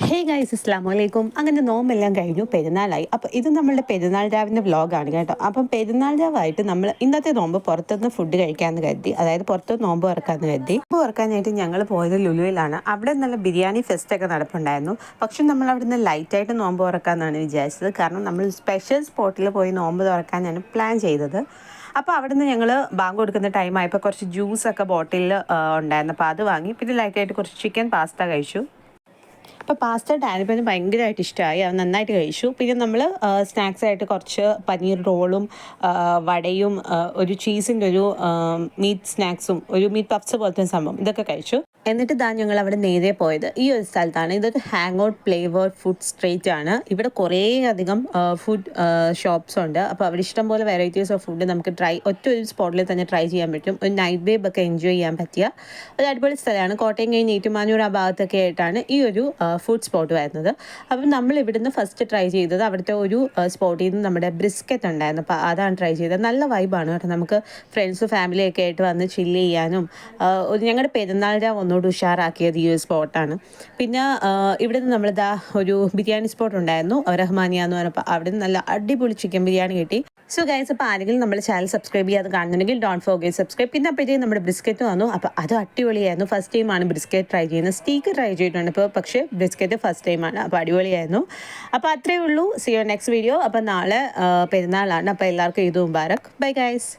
Hey guys അസ്സലാമു അലൈക്കും. അങ്ങനെ നോമ്പെല്ലാം കഴിഞ്ഞു, പെരുന്നാളായി. അപ്പോൾ ഇത് നമ്മളുടെ പെരുന്നാൾ രാവിൻ്റെ വ്ളോഗാണ് കേട്ടോ. അപ്പം പെരുന്നാൾ രാവായിട്ട് നമ്മൾ ഇന്നത്തെ നോമ്പ് പുറത്തുനിന്ന് ഫുഡ് കഴിക്കാമെന്ന് കരുതി, അതായത് പുറത്തുനിന്ന് നോമ്പ് തുറക്കാമെന്ന് കരുതി. നോമ്പ് തുറക്കാനായിട്ട് ഞങ്ങൾ പോയത് ലുലുവിലാണ്. അവിടെ നല്ല ബിരിയാണി ഫെസ്റ്റൊക്കെ നടപ്പുണ്ടായിരുന്നു. പക്ഷെ നമ്മൾ അവിടെ നിന്ന് ലൈറ്റായിട്ട് നോമ്പ് തുറക്കാമെന്നാണ് വിചാരിച്ചത്. കാരണം നമ്മൾ സ്പെഷ്യൽ സ്പോട്ടിൽ പോയി നോമ്പ് തുറക്കാനാണ് പ്ലാൻ ചെയ്തത്. അപ്പോൾ അവിടെ നിന്ന് ഞങ്ങൾ ബാങ്ക് കൊടുക്കുന്ന ടൈം ആയപ്പോൾ കുറച്ച് ജ്യൂസൊക്കെ ബോട്ടിലിൽ ഉണ്ടായിരുന്നു. അപ്പോൾ അത് വാങ്ങി. പിന്നെ ലൈറ്റായിട്ട് കുറച്ച് ചിക്കൻ പാസ്ത കഴിച്ചു. അപ്പോൾ പാസ്ത ഡാനിപ്പന് ഭയങ്കരമായിട്ട് ഇഷ്ടമായി, അത് നന്നായിട്ട് കഴിച്ചു. പിന്നെ നമ്മൾ സ്നാക്സായിട്ട് കുറച്ച് പനീർ റോളും വടയും ഒരു ചീസിൻ്റെ ഒരു മീറ്റ് സ്നാക്സും ഒരു മീറ്റ് പഫ്സ് പോലത്തെ സംഭവം ഇതൊക്കെ കഴിച്ചു. എന്നിട്ട് ഞങ്ങൾ അവിടെ നേരെ പോയത് ഈ ഒരു സ്ഥലത്താണ്. ഇതൊരു hang out flavoured food street ആണ്. ഇവിടെ കുറേ അധികം ഫുഡ് ഷോപ്സ് ഉണ്ട്. അപ്പോൾ അവിടെ ഇഷ്ടംപോലെ വെറൈറ്റീസ് ഓഫ് ഫുഡ് നമുക്ക് ഒറ്റ ഒരു സ്പോട്ടിൽ തന്നെ ട്രൈ ചെയ്യാൻ പറ്റും. ഒരു നൈറ്റ് വേബ് ഒക്കെ എൻജോയ് ചെയ്യാൻ പറ്റിയ ഒരു അടിപൊളി സ്ഥലമാണ്. കോട്ടയം കഴിഞ്ഞ് ഏറ്റുമാനൂർ ആ ഭാഗത്തൊക്കെ ആയിട്ടാണ് ഈ ഒരു ഫുഡ് സ്പോട്ട് വരുന്നത്. അപ്പം നമ്മൾ ഇവിടുന്ന് ഫസ്റ്റ് ട്രൈ ചെയ്തത് അവിടുത്തെ ഒരു സ്പോട്ടിൽ നിന്ന് നമ്മുടെ ബ്രിസ്ക്കറ്റ് ഉണ്ടായിരുന്നു. അപ്പോൾ അതാണ് ട്രൈ ചെയ്തത്. നല്ല വൈബാണ് കേട്ടോ. നമുക്ക് ഫ്രണ്ട്സും ഫാമിലിയൊക്കെ ആയിട്ട് വന്ന് ചില്ല് ചെയ്യാനും ഞങ്ങളുടെ പെരുന്നാളിൻ്റെ ഒന്നുകൂടി ഉഷാറാക്കിയത് ഈ ഒരു സ്പോട്ടാണ്. പിന്നെ ഇവിടെ നിന്ന് നമ്മളിതാ ഒരു ബിരിയാണി സ്പോട്ട് ഉണ്ടായിരുന്നു, റഹ്മാനിയ എന്ന് പറഞ്ഞപ്പോൾ അവിടെ നിന്ന് നല്ല അടിപൊളി ചിക്കൻ ബിരിയാണി കിട്ടി. സോ ഗൈസ്, അപ്പോൾ ആരെങ്കിലും നമ്മുടെ ചാനൽ സബ്സ്ക്രൈബ് ചെയ്യാതെ കാണുന്നുണ്ടെങ്കിൽ ഡോണ്ട് ഫോർഗെറ്റ് സബ്സ്ക്രൈബ്. പിന്നെ അപ്പോഴത്തേക്കും നമ്മുടെ ബ്രിസ്ക്കറ്റ് വന്നു. അപ്പോൾ അത് അടിപൊളിയായിരുന്നു. ഫസ്റ്റ് ടൈമാണ് ബ്രിസ്ക്കറ്റ് ട്രൈ ചെയ്യുന്നത്. സ്റ്റീക്ക് ട്രൈ ചെയ്തിട്ടുണ്ട് ഇപ്പോൾ, പക്ഷേ ബ്രിസ്ക്കറ്റ് ഫസ്റ്റ് ടൈമാണ്. അപ്പോൾ അടിപൊളിയായിരുന്നു. അപ്പോൾ അത്രയേ ഉള്ളൂ. See you next video. അപ്പോൾ നാളെ പെരുന്നാളാണ്. അപ്പോൾ എല്ലാവർക്കും ഈദ് മുബാറക്. Bye guys.